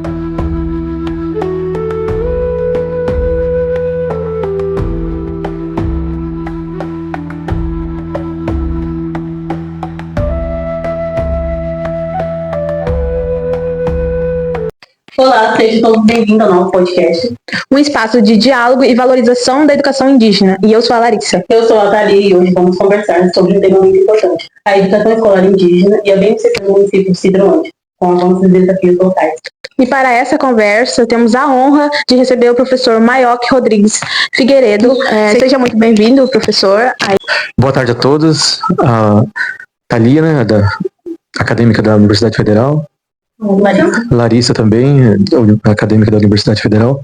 Olá, sejam todos bem-vindos ao nosso podcast. Um espaço de diálogo e valorização da educação indígena. E eu sou a Larissa. Eu sou a Thalia e hoje vamos conversar sobre um tema muito importante, a educação escolar indígena e a bem-sucedida no município de Cidrolândia, com avanços e desafios locais. E para essa conversa, temos a honra de receber o professor Maioque Rodrigues Figueiredo. Seja muito bem-vindo, professor. Boa tarde a todos. A Thalia, acadêmica da Universidade Federal. Larissa também, acadêmica da Universidade Federal,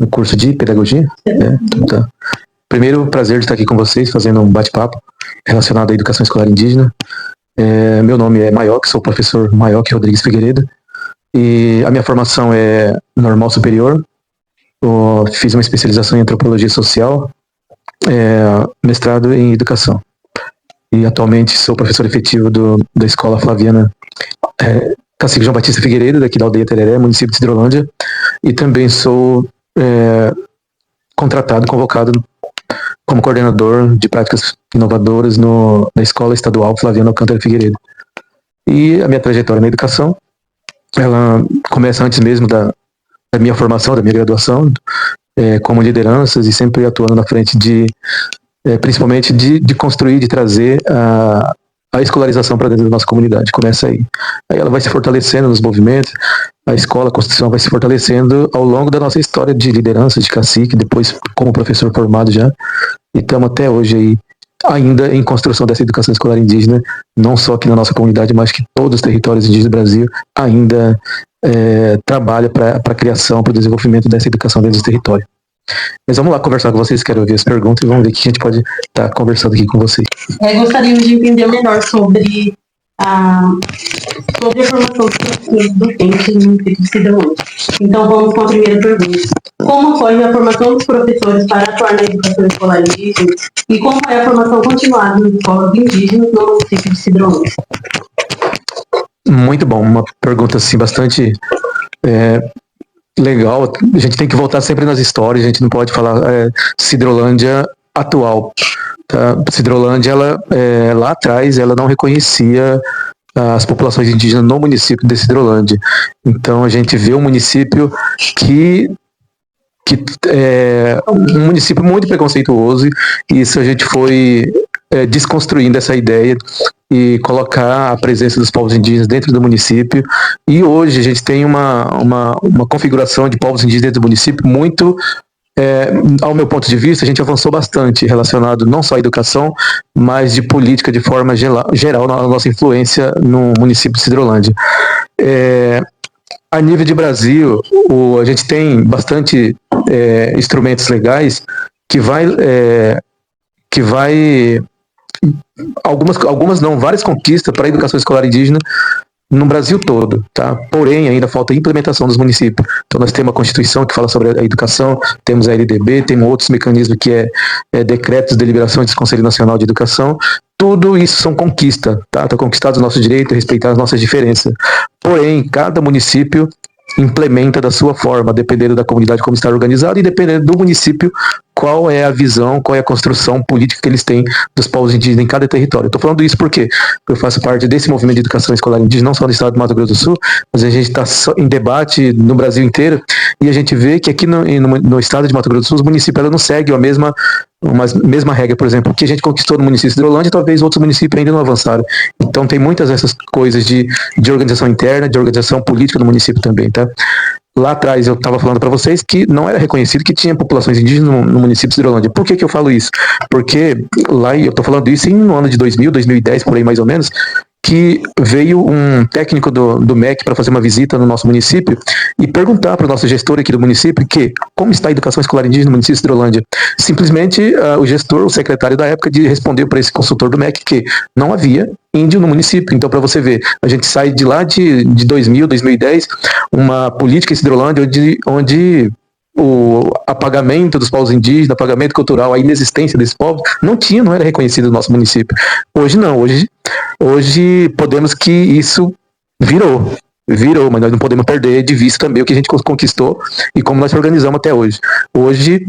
no curso de Pedagogia. Então tá. Primeiro, prazer de estar aqui com vocês, fazendo um bate-papo relacionado à educação escolar indígena. Meu nome é Maioque, sou o professor Maioque Rodrigues Figueiredo, e a minha formação é normal superior. Fiz uma especialização em antropologia social, mestrado em educação. E atualmente sou professor efetivo da Escola Flaviana Cacique João Batista Figueiredo, daqui da aldeia Tereré, município de Cidrolândia, e também sou convocado como coordenador de práticas inovadoras na Escola Estadual Flaviano Alcântara Figueiredo. E a minha trajetória na educação, ela começa antes mesmo da minha formação, da minha graduação, como lideranças e sempre atuando na frente principalmente de construir, de trazer a escolarização para dentro da nossa comunidade. Começa aí. Aí ela vai se fortalecendo nos movimentos, a escola, a Constituição vai se fortalecendo ao longo da nossa história de liderança, de cacique, depois como professor formado já, e estamos até hoje aí, ainda em construção dessa educação escolar indígena, não só aqui na nossa comunidade, mas que todos os territórios indígenas do Brasil ainda trabalham para a criação, para o desenvolvimento dessa educação dentro do território. Mas vamos lá conversar com vocês, quero ouvir as perguntas e vamos ver o que a gente pode estar conversando aqui com vocês. Gostaríamos de entender melhor sobre a formação dos docentes no município de Cidrolândia. Então vamos com a primeira pergunta. Como ocorre a formação dos professores para atuar na educação escolar indígena e como é a formação continuada nas escolas indígenas no município de Cidrolândia? Muito bom, uma pergunta assim bastante legal. A gente tem que voltar sempre nas histórias, a gente não pode falar Cidrolândia atual. Tá? Cidrolândia, lá atrás, ela não reconhecia as populações indígenas no município de Cidrolândia. Então a gente vê um município que é um município muito preconceituoso, e isso a gente foi desconstruindo essa ideia e colocar a presença dos povos indígenas dentro do município. E hoje a gente tem uma configuração de povos indígenas dentro do município muito, ao meu ponto de vista, a gente avançou bastante relacionado não só à educação, mas de política de forma geral na nossa influência no município de Cidrolândia. A nível de Brasil, a gente tem bastante instrumentos legais que vai algumas não, várias conquistas para a educação escolar indígena no Brasil todo, tá? Porém, ainda falta implementação dos municípios. Então nós temos a Constituição que fala sobre a educação, temos a LDB, temos outros mecanismos que decretos de deliberações do Conselho Nacional de Educação. Tudo isso são conquistas, tá? Está conquistado o nosso direito, respeitar as nossas diferenças. Porém, cada município implementa da sua forma, dependendo da comunidade como está organizado e dependendo do município, qual é a visão, qual é a construção política que eles têm dos povos indígenas em cada território. Estou falando isso porque eu faço parte desse movimento de educação escolar indígena, não só no estado do Mato Grosso do Sul, mas a gente está em debate no Brasil inteiro, e a gente vê que aqui no estado de Mato Grosso do Sul, os municípios não seguem a mesma regra, por exemplo, que a gente conquistou no município de Hidrolândia, talvez outros municípios ainda não avançaram. Então tem muitas dessas coisas de organização interna, de organização política no município também, tá? Lá atrás eu estava falando para vocês que não era reconhecido que tinha populações indígenas no município de Hidrolândia. Por que eu falo isso? Porque lá, eu estou falando isso no ano de 2000, 2010, por aí mais ou menos, que veio um técnico do MEC para fazer uma visita no nosso município e perguntar para o nosso gestor aqui do município como está a educação escolar indígena no município de Hidrolândia. Simplesmente o secretário da época, respondeu para esse consultor do MEC que não havia índio no município. Então, para você ver, a gente sai de lá de 2000, 2010, uma política em Hidrolândia onde o apagamento dos povos indígenas, apagamento cultural, a inexistência desses povos, não era reconhecido no nosso município. Hoje não, hoje podemos que isso virou. virou, mas nós não podemos perder de vista também o que a gente conquistou e como nós se organizamos até hoje. Hoje,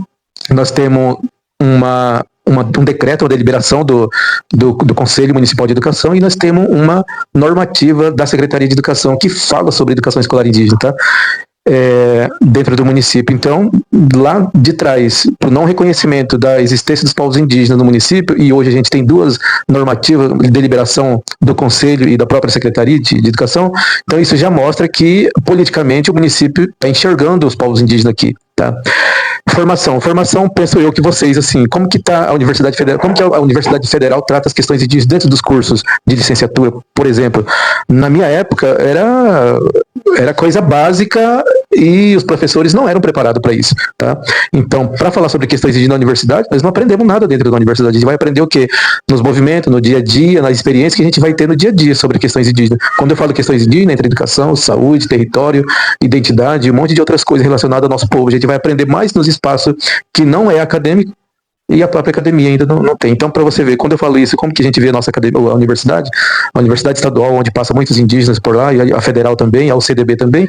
nós temos um decreto, uma deliberação do Conselho Municipal de Educação e nós temos uma normativa da Secretaria de Educação que fala sobre educação escolar indígena, tá? Dentro do município. Então, lá de trás, o não reconhecimento da existência dos povos indígenas no município, e hoje a gente tem duas normativas de deliberação do Conselho e da própria Secretaria de Educação, então isso já mostra que, politicamente, o município está enxergando os povos indígenas aqui, tá? Formação, penso eu que vocês, assim, como que tá a Universidade Federal, como que a Universidade Federal trata as questões indígenas dentro dos cursos de licenciatura, por exemplo? Na minha época, era coisa básica e os professores não eram preparados para isso, tá? Então, para falar sobre questões indígenas na universidade, nós não aprendemos nada dentro da universidade. A gente vai aprender o quê? Nos movimentos, no dia a dia, nas experiências que a gente vai ter no dia a dia sobre questões indígenas. Quando eu falo questões indígenas, entre educação, saúde, território, identidade, um monte de outras coisas relacionadas ao nosso povo. A gente vai aprender mais nos espaços que não é acadêmico, e a própria academia ainda não tem. Então, para você ver, quando eu falo isso, como que a gente vê a nossa academia, a universidade estadual, onde passa muitos indígenas por lá, e a federal também, a UCDB também,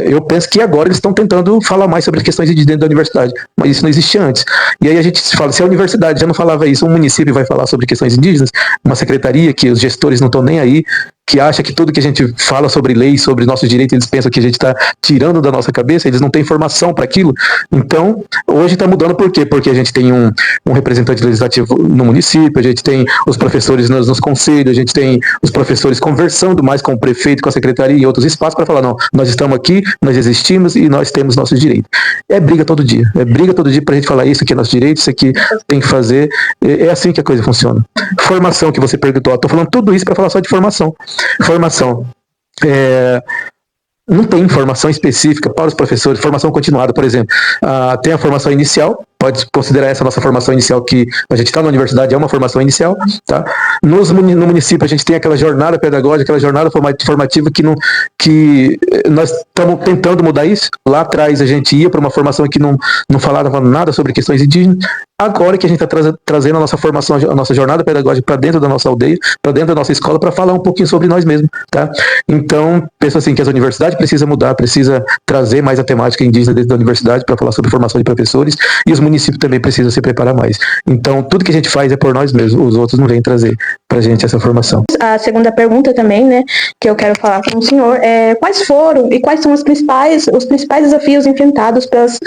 eu penso que agora eles estão tentando falar mais sobre as questões indígenas dentro da universidade, mas isso não existia antes. E aí a gente fala, se a universidade já não falava isso, um município vai falar sobre questões indígenas, uma secretaria que os gestores não estão nem aí, que acha que tudo que a gente fala sobre lei, sobre nossos direitos, eles pensam que a gente está tirando da nossa cabeça, eles não têm informação para aquilo. Então, hoje está mudando por quê? Porque a gente tem um representante legislativo no município, a gente tem os professores nos conselhos, a gente tem os professores conversando mais com o prefeito, com a secretaria e outros espaços para falar, não, nós estamos aqui, nós existimos e nós temos nossos direitos. É briga todo dia para a gente falar isso aqui é nosso direito, isso aqui tem que fazer, é assim que a coisa funciona. Formação que você perguntou, estou falando tudo isso para falar só de formação. Não tem formação específica para os professores, formação continuada, por exemplo. Tem a formação inicial, pode considerar essa nossa formação inicial, que a gente está na universidade, é uma formação inicial, tá? No município a gente tem aquela jornada pedagógica, aquela jornada formativa que nós estamos tentando mudar isso. Lá atrás a gente ia para uma formação que não falava nada sobre questões indígenas. Agora que a gente está trazendo a nossa formação, a nossa jornada pedagógica para dentro da nossa aldeia, para dentro da nossa escola, para falar um pouquinho sobre nós mesmos, tá? Então, penso assim, que as universidades precisam mudar, precisa trazer mais a temática indígena dentro da universidade para falar sobre formação de professores, e os municípios também precisam se preparar mais. Então, tudo que a gente faz é por nós mesmos, os outros não vêm trazer para a gente essa formação. A segunda pergunta também, né, que eu quero falar com o senhor, quais foram e quais são os principais desafios enfrentados pelas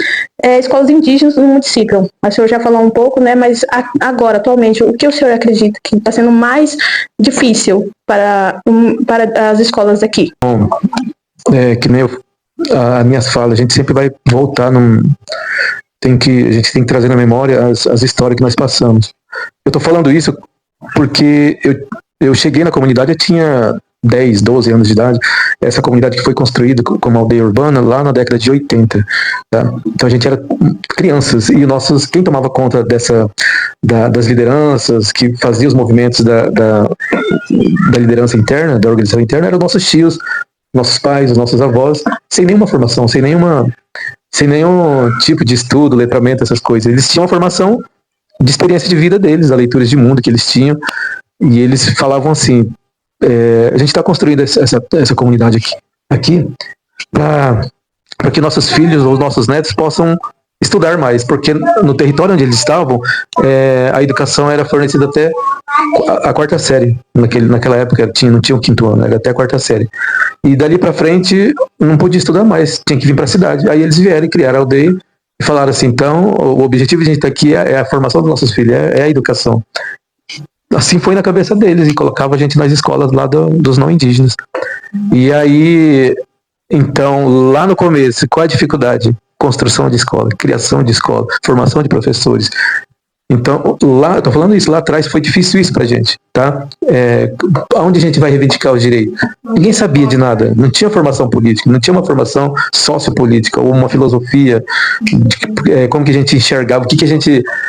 escolas indígenas no município? O senhor já falou um pouco, né, mas agora, atualmente, o que o senhor acredita que está sendo mais difícil para as escolas daqui? Bom, que nem as minhas falas, a gente sempre vai voltar a gente tem que trazer na memória as histórias que nós passamos. Eu estou falando isso porque eu cheguei na comunidade, eu tinha 10, 12 anos de idade, essa comunidade que foi construída como aldeia urbana lá na década de 80. Tá? Então a gente era crianças, e quem tomava conta das lideranças, que fazia os movimentos da liderança interna, da organização interna, eram nossos tios, nossos pais, os nossos avós, sem nenhuma formação, sem nenhum tipo de estudo, letramento, essas coisas. Eles tinham uma formação de experiência de vida deles, a leitura de mundo que eles tinham, e eles falavam assim, a gente está construindo essa comunidade aqui para que nossos filhos ou nossos netos possam estudar mais, porque no território onde eles estavam, a educação era fornecida até a quarta série. Naquela época não tinha o quinto ano, era até a quarta série. E dali para frente não podia estudar mais, tinha que vir para a cidade. Aí eles vieram e criaram a aldeia e falaram assim, então o objetivo de a gente estar aqui é a formação dos nossos filhos, é a educação. Assim foi na cabeça deles, e colocava a gente nas escolas lá dos não indígenas. E aí, então, lá no começo, qual a dificuldade? Construção de escola, criação de escola, formação de professores. Então, lá, eu tô falando isso, lá atrás foi difícil isso pra gente, tá? Onde a gente vai reivindicar os direitos? Ninguém sabia de nada, não tinha formação política, não tinha uma formação sociopolítica, ou uma filosofia, como que a gente enxergava,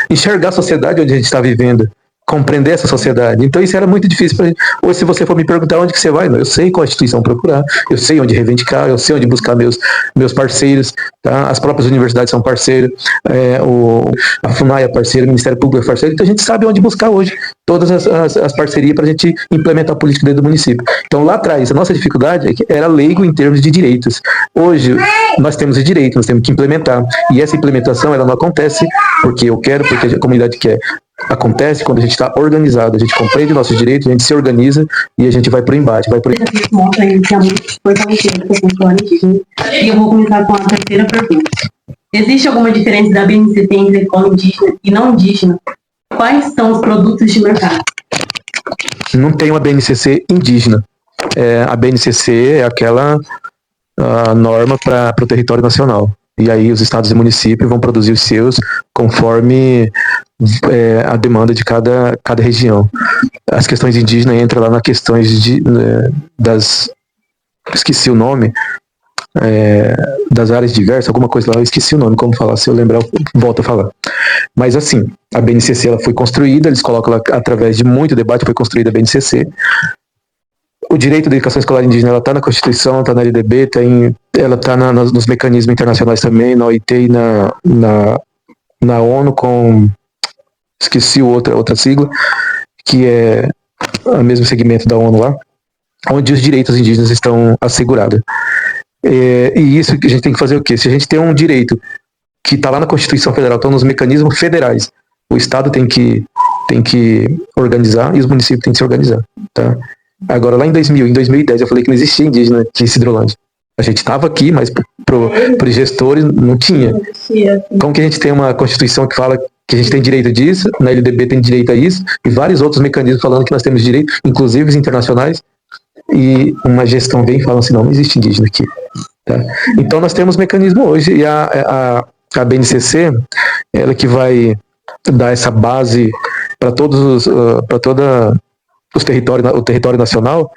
enxergar a sociedade onde a gente está vivendo. compreender essa sociedade. Então isso era muito difícil para gente. Hoje, se você for me perguntar onde que você vai, eu sei qual instituição procurar, eu sei onde reivindicar, eu sei onde buscar meus parceiros, tá? As próprias universidades são parceiras, a FUNAI é parceira, o Ministério Público é parceiro, então a gente sabe onde buscar hoje todas as parcerias para a gente implementar a política dentro do município. Então lá atrás, a nossa dificuldade é que era leigo em termos de direitos. Hoje, nós temos o direito, nós temos que implementar, e essa implementação ela não acontece porque eu quero, porque a comunidade quer. Acontece quando a gente está organizado, a gente compreende nossos direitos, a gente se organiza e a gente vai para o embate. Esse mostra inicialmente fortalecendo a cultura indígena. E eu vou começar com a terceira pergunta. Existe alguma diferença da BNCC entre escola indígena e não indígena? Quais são os produtos de mercado? Não tem uma BNCC indígena. A BNCC é aquela norma para o território nacional. E aí os estados e municípios vão produzir os seus conforme a demanda de cada região. As questões indígenas entram lá nas questões esqueci o nome, das áreas diversas, alguma coisa lá, eu esqueci o nome, como falar, se eu lembrar eu volto a falar. Mas assim, a BNCC ela foi construída, eles colocam lá, através de muito debate, foi construída a BNCC. O direito da educação escolar indígena ela está na Constituição, está na LDB, ela está nos mecanismos internacionais também, na OIT e na ONU, esqueci outra sigla, que é o mesmo segmento da ONU lá, onde os direitos indígenas estão assegurados. E isso que a gente tem que fazer o quê? Se a gente tem um direito que está lá na Constituição Federal, estão nos mecanismos federais, o Estado tem que organizar e os municípios têm que se organizar, tá? Agora, lá em 2010, eu falei que não existia indígena aqui em Cidrolândia. A gente estava aqui, mas para os gestores não tinha. Como que a gente tem uma Constituição que fala que a gente tem direito disso, na LDB tem direito a isso, e vários outros mecanismos falando que nós temos direito, inclusive os internacionais, e uma gestão vem e fala assim, não existe indígena aqui. Tá? Então nós temos mecanismo hoje, e a BNCC, ela que vai dar essa base para o território nacional,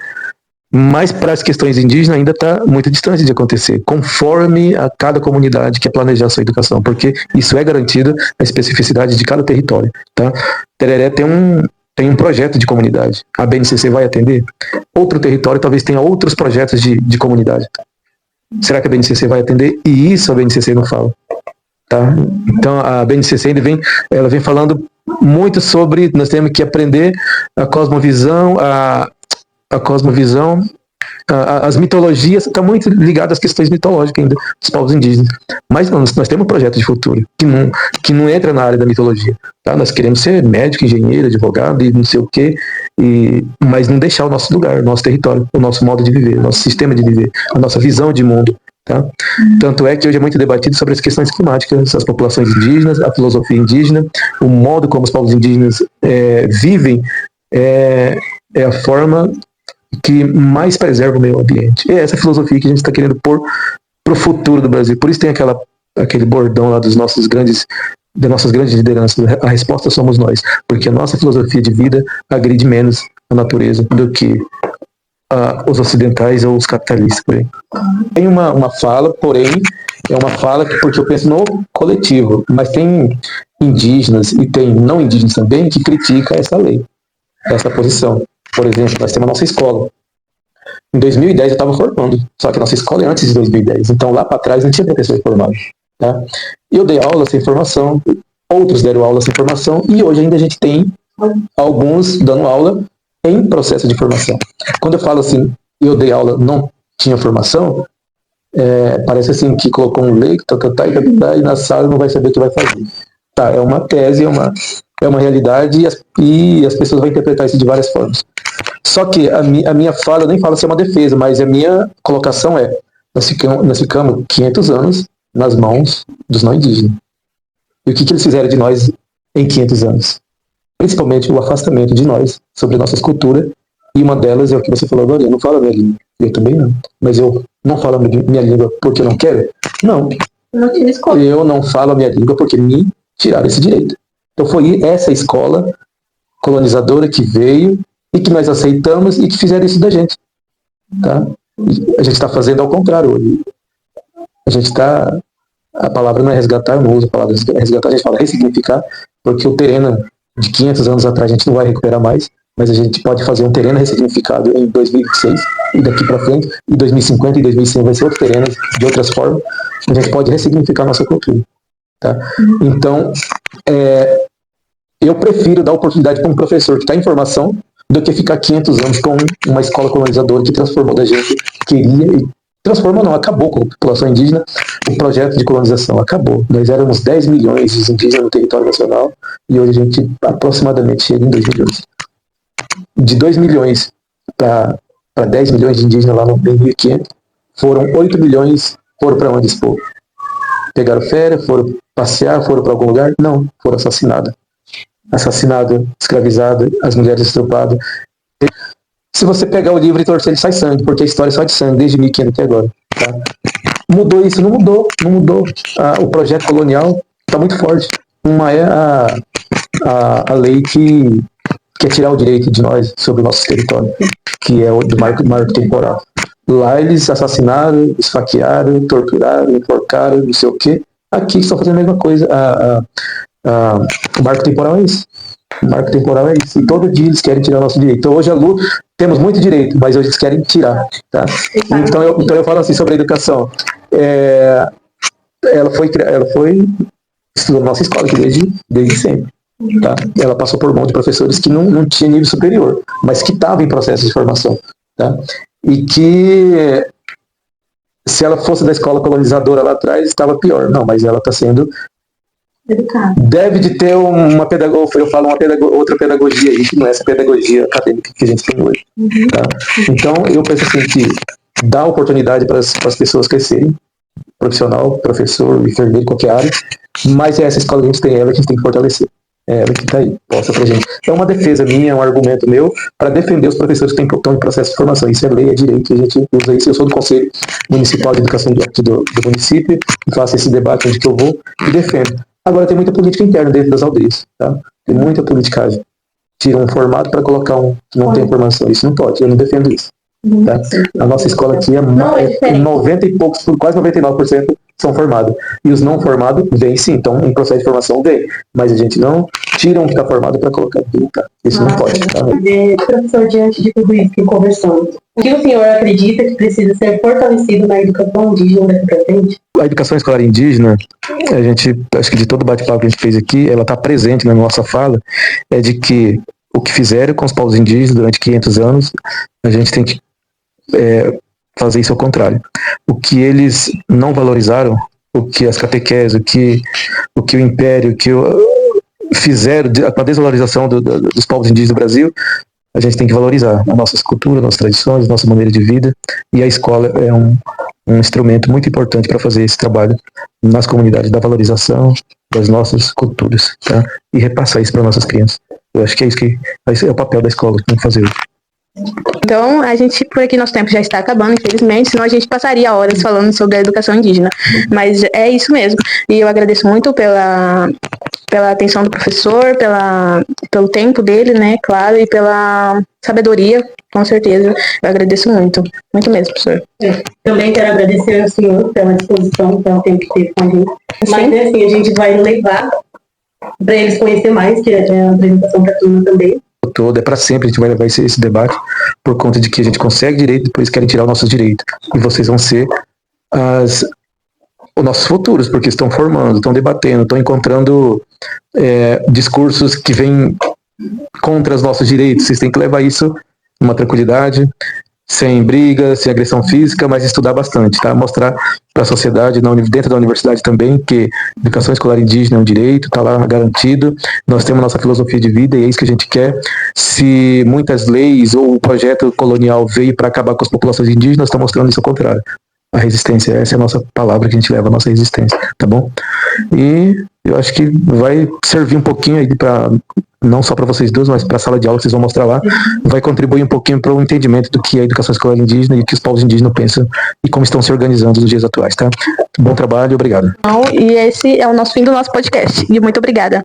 mas para as questões indígenas ainda está muito distante de acontecer, conforme a cada comunidade quer planejar a sua educação, porque isso é garantido a especificidade de cada território. Tá? Tereré tem um projeto de comunidade, a BNCC vai atender? Outro território talvez tenha outros projetos de comunidade. Será que a BNCC vai atender? E isso a BNCC não fala. Tá? Então a BNCC ela vem falando muito sobre, nós temos que aprender a cosmovisão, as mitologias, está muito ligado às questões mitológicas ainda dos povos indígenas. Mas nós temos um projeto de futuro que não entra na área da mitologia. Tá? Nós queremos ser médico, engenheiro, advogado e não sei o quê, mas não deixar o nosso lugar, o nosso território, o nosso modo de viver, o nosso sistema de viver, a nossa visão de mundo. Tá? Tanto é que hoje é muito debatido sobre as questões climáticas, as populações indígenas, a filosofia indígena, o modo como os povos indígenas vivem é a forma que mais preserva o meio ambiente. É essa filosofia que a gente está querendo pôr para o futuro do Brasil. Por isso tem aquele bordão lá das nossas grandes lideranças. A resposta somos nós, porque a nossa filosofia de vida agride menos a natureza do que os ocidentais ou os capitalistas. Por aí. Tem uma fala, porém, é uma fala porque eu penso no coletivo, mas tem indígenas e tem não indígenas também que criticam essa lei, essa posição. Por exemplo, nós temos a nossa escola. Em 2010 eu estava formando, só que a nossa escola é antes de 2010, então lá para trás não tinha professor formado. Tá? Eu dei aula sem formação, outros deram aula sem formação, e hoje ainda a gente tem alguns dando aula em processo de formação. Quando eu falo assim, eu dei aula, não tinha formação, parece assim que colocou um leigo, e na sala não vai saber o que vai fazer. Tá, é uma tese, é uma realidade, e as pessoas vão interpretar isso de várias formas. Só que a minha fala, eu nem falo se é uma defesa, mas a minha colocação nós ficamos 500 anos nas mãos dos não indígenas. E o que eles fizeram de nós em 500 anos? Principalmente o afastamento de nós sobre nossas culturas, e uma delas é o que você falou agora, eu não falo a minha língua, eu também não, mas eu não falo a minha língua porque eu não quero? Não, eu não falo a minha língua porque me tiraram esse direito. Então foi essa escola colonizadora que veio e que nós aceitamos e que fizeram isso da gente. Tá? A gente está fazendo ao contrário hoje. A palavra não é resgatar, eu não uso a palavra resgatar, a gente fala ressignificar, porque o terreno de 500 anos atrás a gente não vai recuperar mais, mas a gente pode fazer um terreno ressignificado em 2026 e daqui para frente, em 2050 e 2100 vai ser outro terreno de outras formas, a gente pode ressignificar a nossa cultura. Tá? Então, eu prefiro dar oportunidade para um professor que está em formação do que ficar 500 anos com uma escola colonizadora que transformou da gente, queria, e transformou não, acabou com a população indígena, o projeto de colonização acabou. Nós éramos 10 milhões de indígenas no território nacional e hoje a gente aproximadamente chega em 2 milhões. De 2 milhões para 10 milhões de indígenas lá no 1500, foram 8 milhões, foram para onde esse povo? Pegaram férias, foram passear, foram para algum lugar? Não, foram assassinados. Assassinados, escravizados, as mulheres estrupadas. Se você pegar o livro e torcer, ele sai sangue, porque a história só de sangue, desde 1500 até agora. Tá? Mudou isso? Não mudou. Não mudou. O projeto colonial está muito forte. Uma é a lei que quer tirar o direito de nós sobre o nosso território, que é o do marco temporal. Lá eles assassinaram, esfaquearam, torturaram, enforcaram, não sei o quê. Aqui estão fazendo a mesma coisa. O marco temporal é isso. O marco temporal é isso. E todo dia eles querem tirar o nosso direito. Então hoje a Lu, temos muito direito, mas hoje eles querem tirar. Tá? Então eu falo assim sobre a educação. Ela foi estudou na nossa escola aqui desde sempre. Tá? Ela passou por um monte de professores que não tinham nível superior, mas que estavam em processo de formação. Tá? E que se ela fosse da escola colonizadora lá atrás, estava pior. Não, mas ela está sendo educada. Deve de ter uma pedagogia, eu falo outra pedagogia aí, que não é essa pedagogia acadêmica que a gente tem hoje. Tá? Então, eu penso assim que dá oportunidade para as pessoas crescerem, profissional, professor, enfermeiro, qualquer área, mas essa escola que a gente tem, ela que a gente tem que fortalecer. É ela que está aí, posta pra gente. É uma defesa minha, é um argumento meu para defender os professores que estão em processo de formação. Isso é lei, é direito, a gente usa isso. Eu sou do Conselho Municipal de Educação do município, e faço esse debate onde que eu vou e defendo. Agora tem muita política interna dentro das aldeias, tá? Tem muita politicagem. Tira um formado para colocar um que não tem formação. Isso não pode, eu não defendo isso. Tá? A nossa escola aqui é 90 e poucos, quase 99% são formados. E os não formados vêm sim, então em processo de formação vem. Mas a gente não tira um que está formado para colocar. Tá? Isso não pode. Tá? Professor, diante de tudo isso que conversamos, o que o senhor acredita que precisa ser fortalecido na educação indígena daqui para frente? A educação escolar indígena, a gente, acho que de todo o bate-papo que a gente fez aqui, ela está presente na nossa fala, é de que o que fizeram com os povos indígenas durante 500 anos, a gente tem que fazer isso ao contrário. O que eles não valorizaram, o que as catequeses, o que o império, o que fizeram com a desvalorização dos povos indígenas do Brasil, a gente tem que valorizar a nossa cultura, nossas tradições, nossa maneira de vida, e a escola é um instrumento muito importante para fazer esse trabalho nas comunidades, da valorização das nossas culturas, tá? E repassar isso para nossas crianças. Eu acho que é isso que é o papel da escola que tem que fazer hoje. Então, por aqui nosso tempo já está acabando, infelizmente, senão a gente passaria horas falando sobre a educação indígena. Mas é isso mesmo. E eu agradeço muito pela atenção do professor, pelo tempo dele, né, claro, e pela sabedoria, com certeza. Eu agradeço muito. Muito mesmo, professor. Também quero agradecer ao senhor pela disposição, pelo tempo que teve com a gente. Mas, assim, a gente vai levar para eles conhecer mais, que é a apresentação para a turma também. Todo, é para sempre, a gente vai levar esse debate por conta de que a gente consegue direito, depois querem tirar os nossos direitos. E vocês vão ser os nossos futuros, porque estão formando, estão debatendo, estão encontrando discursos que vêm contra os nossos direitos. Vocês têm que levar isso numa tranquilidade, sem briga, sem agressão física, mas estudar bastante, tá? Mostrar para a sociedade, dentro da universidade também, que educação escolar indígena é um direito, está lá garantido, nós temos nossa filosofia de vida e é isso que a gente quer. Se muitas leis ou o projeto colonial veio para acabar com as populações indígenas, nós estamos mostrando isso ao contrário. A resistência, essa é a nossa palavra que a gente leva, a nossa resistência, tá bom? E eu acho que vai servir um pouquinho aí não só para vocês dois, mas para a sala de aula que vocês vão mostrar lá, vai contribuir um pouquinho para o entendimento do que é a educação escolar indígena e o que os povos indígenos pensam e como estão se organizando nos dias atuais, tá? Bom trabalho, obrigado. E esse é o nosso fim do nosso podcast. E muito obrigada.